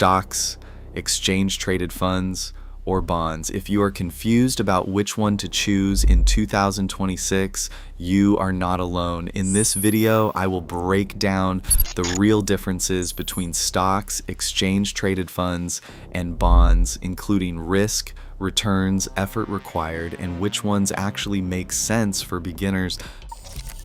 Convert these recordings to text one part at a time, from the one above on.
stocks, exchange-traded funds, or bonds. If you are confused about which one to choose in 2026, you are not alone. In this video, I will break down the real differences between stocks, exchange-traded funds, and bonds, including risk, returns, effort required, and which ones actually make sense for beginners.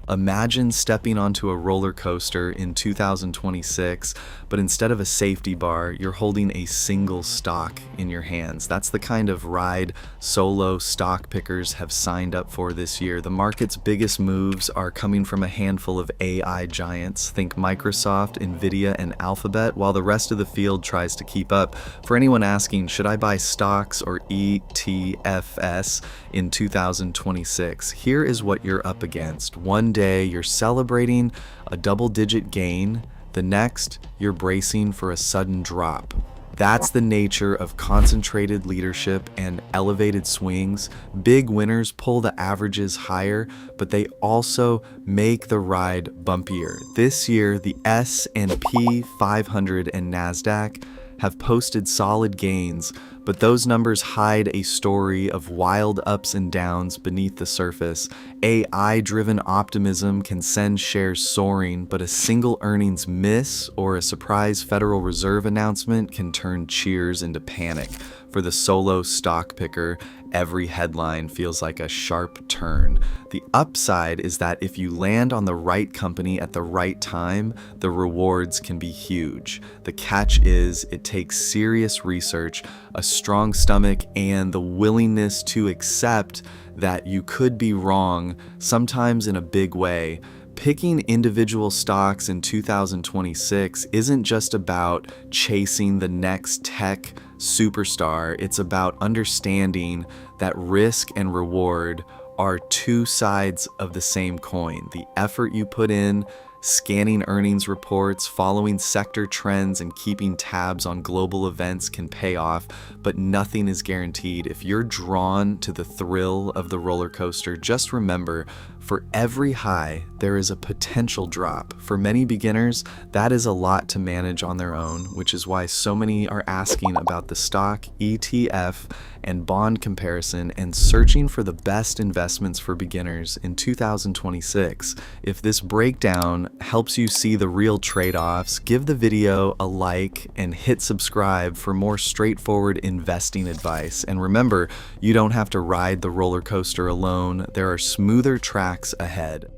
Imagine stepping onto a roller coaster in 2026, but instead of a safety bar, you're holding a single stock in your hands. That's the kind of ride solo stock pickers have signed up for this year. The market's biggest moves are coming from a handful of AI giants. Think Microsoft, Nvidia, and Alphabet, while the rest of the field tries to keep up. For anyone asking, should I buy stocks or ETFs in 2026? Here is what you're up against. One day you're celebrating a double-digit gain, the next you're bracing for a sudden drop. That's the nature of concentrated leadership and elevated swings. Big winners pull the averages higher, but they also make the ride bumpier. This year, the S&P 500 and NASDAQ have posted solid gains, but those numbers hide a story of wild ups and downs beneath the surface. AI-driven optimism can send shares soaring, but a single earnings miss or a surprise Federal Reserve announcement can turn cheers into panic. For the solo stock picker, every headline feels like a sharp turn. The upside is that if you land on the right company at the right time, the rewards can be huge. The catch is it takes serious research, a strong stomach, and the willingness to accept that you could be wrong, sometimes in a big way. Picking individual stocks in 2026 isn't just about chasing the next tech superstar. It's about understanding that risk and reward are two sides of the same coin. The effort you put in, scanning earnings reports, following sector trends, and keeping tabs on global events can pay off, but nothing is guaranteed. If you're drawn to the thrill of the roller coaster, just remember, for every high, there is a potential drop. For many beginners, that is a lot to manage on their own, which is why so many are asking about the stock, ETF, and bond comparison and searching for the best investments for beginners in 2026. If this breakdown helps you see the real trade-offs, give the video a like and hit subscribe for more straightforward investing advice. And remember, you don't have to ride the roller coaster alone. There are smoother tracks ahead.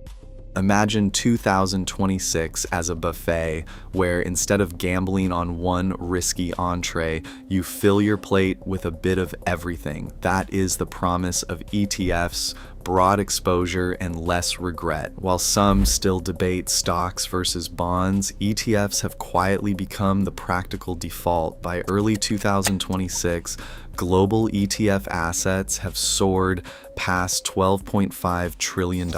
Imagine 2026 as a buffet where instead of gambling on one risky entree, you fill your plate with a bit of everything. That is the promise of ETFs, broad exposure, and less regret. While some still debate stocks versus bonds, ETFs have quietly become the practical default. By early 2026, global ETF assets have soared past $12.5 trillion,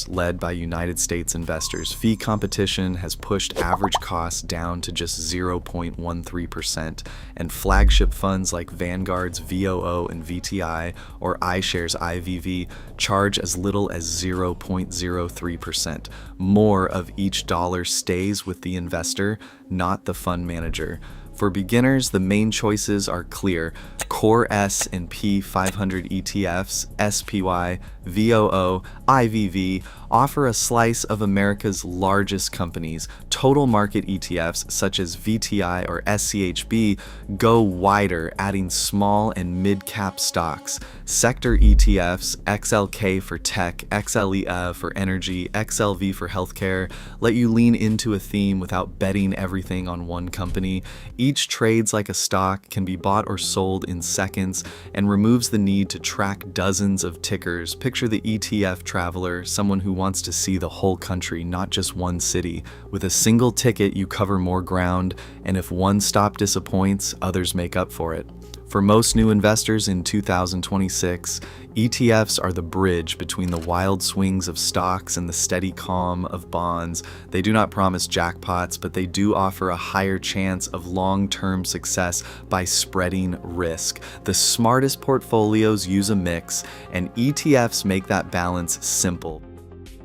led by United States investors. Fee competition has pushed average costs down to just 0.13%, and flagship funds like Vanguard's VOO and VTI or iShares IVV charge as little as 0.03%. More of each dollar stays with the investor, not the fund manager. For beginners, the main choices are clear. Core S&P 500 ETFs, SPY, VOO, IVV, offer a slice of America's largest companies. Total market ETFs, such as VTI or SCHB, go wider, adding small and mid-cap stocks. Sector ETFs, XLK for tech, XLE for energy, XLV for healthcare, let you lean into a theme without betting everything on one company. Each trades like a stock, can be bought or sold in seconds, and removes the need to track dozens of tickers. Picture the ETF traveler, someone who wants to see the whole country, not just one city. With a single ticket, you cover more ground, and if one stop disappoints, others make up for it. For most new investors in 2026, ETFs are the bridge between the wild swings of stocks and the steady calm of bonds. They do not promise jackpots, but they do offer a higher chance of long-term success by spreading risk. The smartest portfolios use a mix, and ETFs make that balance simple.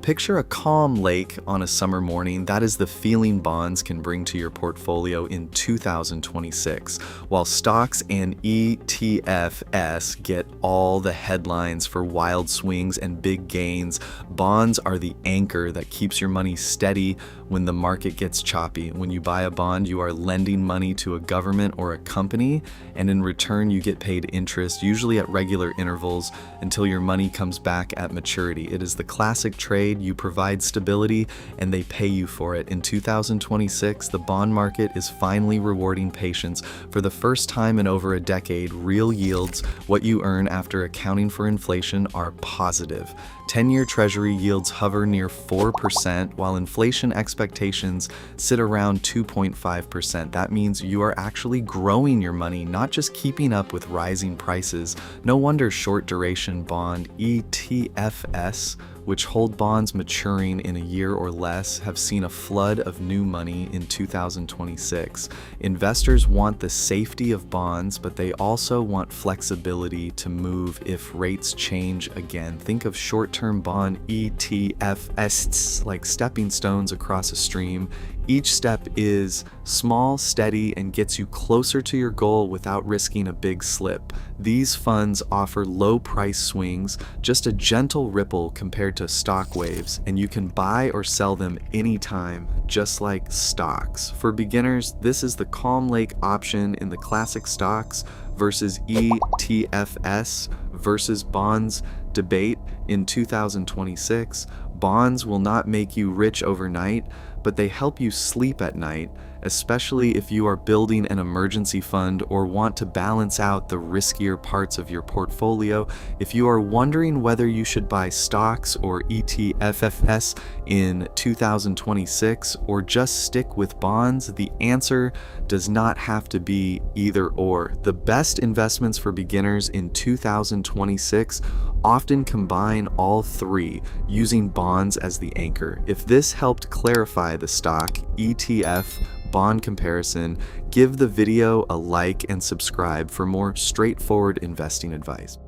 Picture a calm lake on a summer morning. That is the feeling bonds can bring to your portfolio in 2026. While stocks and ETFs get all the headlines for wild swings and big gains, bonds are the anchor that keeps your money steady when the market gets choppy. When you buy a bond, you are lending money to a government or a company, and in return you get paid interest, usually at regular intervals, until your money comes back at maturity. It is the classic trade. You provide stability and they pay you for it. In 2026, the bond market is finally rewarding patience. For the first time in over a decade, real yields, what you earn after accounting for inflation, are positive. 10-year Treasury yields hover near 4%, while inflation expectations sit around 2.5%. That means you are actually growing your money, not just keeping up with rising prices. No wonder short-duration bond ETFs, which hold bonds maturing in a year or less, have seen a flood of new money in 2026. Investors want the safety of bonds, but they also want flexibility to move if rates change again. Think of short-term bond ETFs like stepping stones across a stream. Each step is small, steady, and gets you closer to your goal without risking a big slip. These funds offer low price swings, just a gentle ripple compared to stock waves, and you can buy or sell them anytime, just like stocks. For beginners, this is the calm lake option in the classic stocks versus ETFs versus bonds debate in 2026. Bonds will not make you rich overnight, but they help you sleep at night, especially if you are building an emergency fund or want to balance out the riskier parts of your portfolio. If you are wondering whether you should buy stocks or ETFs in 2026 or just stick with bonds, the answer does not have to be either or. The best investments for beginners in 2026 often combine all three, using bonds as the anchor. If this helped clarify the stock, ETF, bond comparison, give the video a like and subscribe for more straightforward investing advice.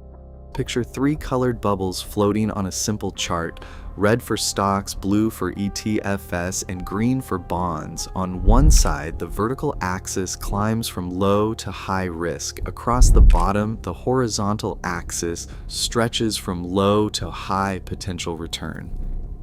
Picture three colored bubbles floating on a simple chart: red for stocks, blue for ETFs, and green for bonds. On one side, the vertical axis climbs from low to high risk. Across the bottom, the horizontal axis stretches from low to high potential return.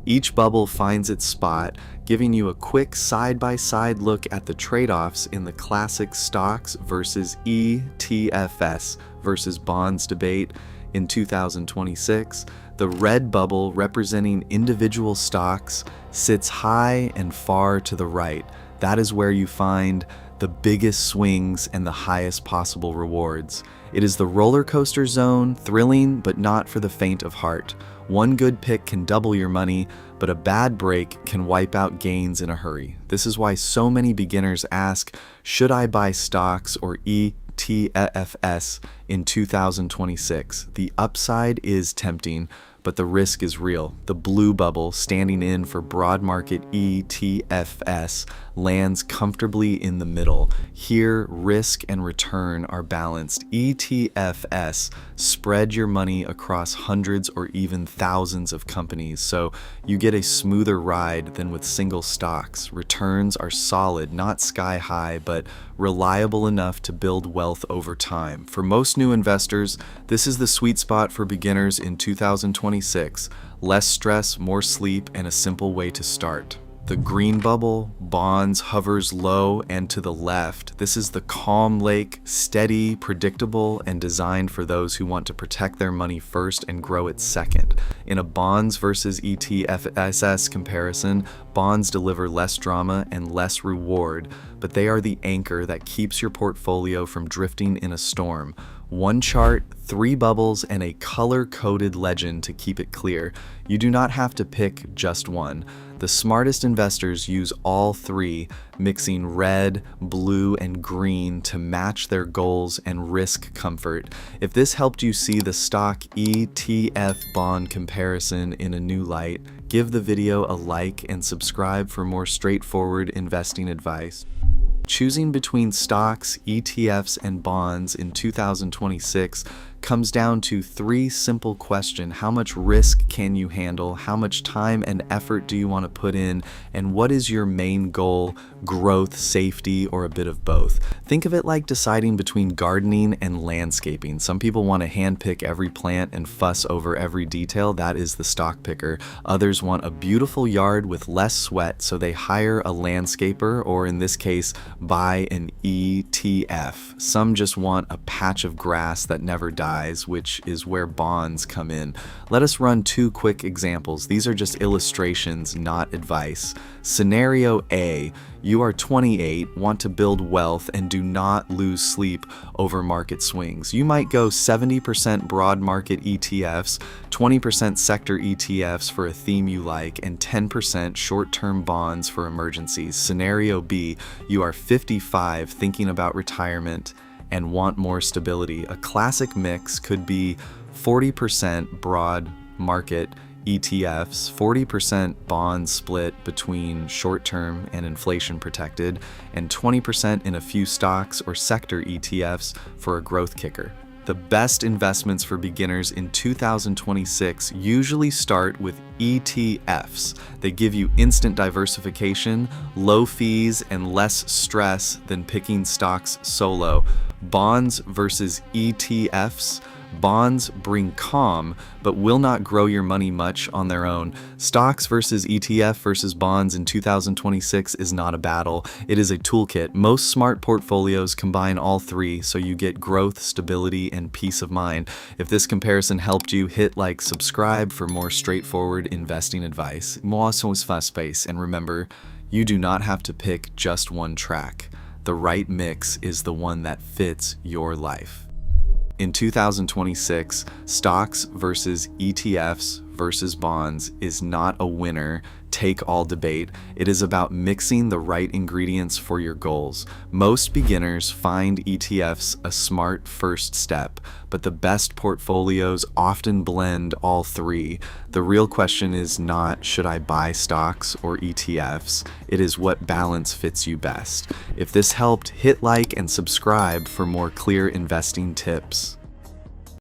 Each bubble finds its spot, giving you a quick side-by-side look at the trade-offs in the classic stocks versus ETFs versus bonds debate in 2026. The red bubble, representing individual stocks, sits high and far to the right. That is where you find the biggest swings and the highest possible rewards. It is the roller coaster zone, thrilling but not for the faint of heart. One good pick can double your money, but a bad break can wipe out gains in a hurry. This is why so many beginners ask, should I buy stocks or ETFs in 2026? The upside is tempting, but the risk is real. The blue bubble, standing in for broad market ETFs, lands comfortably in the middle. Here, risk and return are balanced. ETFs spread your money across hundreds or even thousands of companies, so you get a smoother ride than with single stocks. Returns are solid, not sky high, but reliable enough to build wealth over time. For most new investors, this is the sweet spot for beginners in 2026. Less stress, more sleep, and a simple way to start. The green bubble, bonds, hovers low and to the left. This is the calm lake, steady, predictable, and designed for those who want to protect their money first and grow it second. In a bonds versus ETFs comparison, bonds deliver less drama and less reward, but they are the anchor that keeps your portfolio from drifting in a storm. One chart, three bubbles, and a color-coded legend to keep it clear. You do not have to pick just one. The smartest investors use all three, mixing red, blue, and green to match their goals and risk comfort. If this helped you see the stock ETF bond comparison in a new light, give the video a like and subscribe for more straightforward investing advice. choosing between stocks, ETFs, and bonds in 2026 comes down to three simple questions. How much risk can you handle? How much time and effort do you want to put in? And what is your main goal? Growth, safety, or a bit of both? Think of it like deciding between gardening and landscaping. Some people want to handpick every plant and fuss over every detail. That is the stock picker. Others want a beautiful yard with less sweat, so they hire a landscaper, or in this case, buy an ETF. Some just want a patch of grass that never dies, which is where bonds come in. Let us run two quick examples. These are just illustrations, not advice. Scenario A, you are 28, want to build wealth, and do not lose sleep over market swings. You might go 70% broad market ETFs, 20% sector ETFs for a theme you like, and 10% short-term bonds for emergencies. Scenario B, you are 55, thinking about retirement, and want more stability. A classic mix could be 40% broad market ETFs, 40% bonds split between short-term and inflation protected, and 20% in a few stocks or sector ETFs for a growth kicker. The best investments for beginners in 2026 usually start with ETFs. They give you instant diversification, low fees, and less stress than picking stocks solo. Bonds versus ETFs. Bonds bring calm, but will not grow your money much on their own. Stocks versus ETF versus bonds in 2026 is not a battle. It is a toolkit. Most smart portfolios combine all three, so you get growth, stability, and peace of mind. If this comparison helped you, hit like, subscribe for more straightforward investing advice. Moi suis space, and remember, you do not have to pick just one track. The right mix is the one that fits your life. In 2026, stocks versus ETFs versus bonds is not a winner take all debate. It is about mixing the right ingredients for your goals. Most beginners find ETFs a smart first step, but the best portfolios often blend all three. The real question is not, should I buy stocks or ETFs? It is, what balance fits you best. If this helped, hit like and subscribe for more clear investing tips.